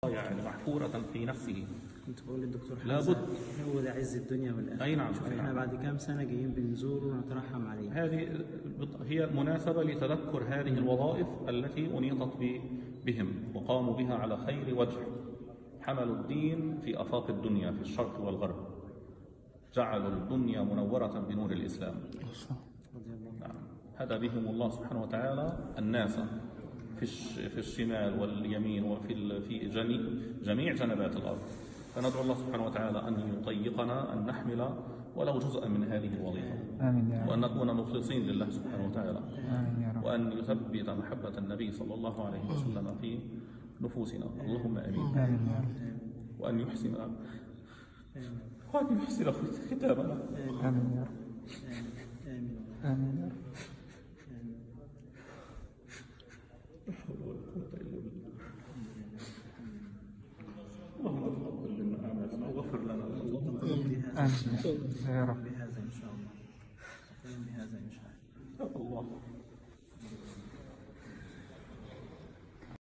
يعني محفورة في نفسه. كنت بقول للدكتور لابد هو ده عز الدنيا والآخرة. أي نعم. احنا بعد كام سنة جايين بنزوره ونترحم عليه. هذه هي المناسبة لتذكر هذه الوظائف التي أنيطت بهم وقاموا بها على خير وجه. حملوا الدين في آفاق الدنيا في الشرق والغرب، جعلوا الدنيا منورة بنور الإسلام. نعم. هدى بهم الله سبحانه وتعالى الناس في الشمال واليمين وفي جميع جنبات الأرض. فندعو الله سبحانه وتعالى أن يطيقنا أن نحمل ولو جزءا من هذه الوظيفة. آمين. وأن نكون مخلصين لله سبحانه وتعالى. آمين يا رب. وأن يثبت محبة النبي صلى الله عليه وسلم في نفوسنا. اللهم آمين. آمين يا رب. وأن يحسن ختامنا. آمين يا رب. آمين يا رب. لا حول ولا قوة إلا بالله. اللهم تقبل منا أعمالنا وغفر لنا. آمين يا رب. بهذا إن شاء الله. بهذا إن شاء الله. الله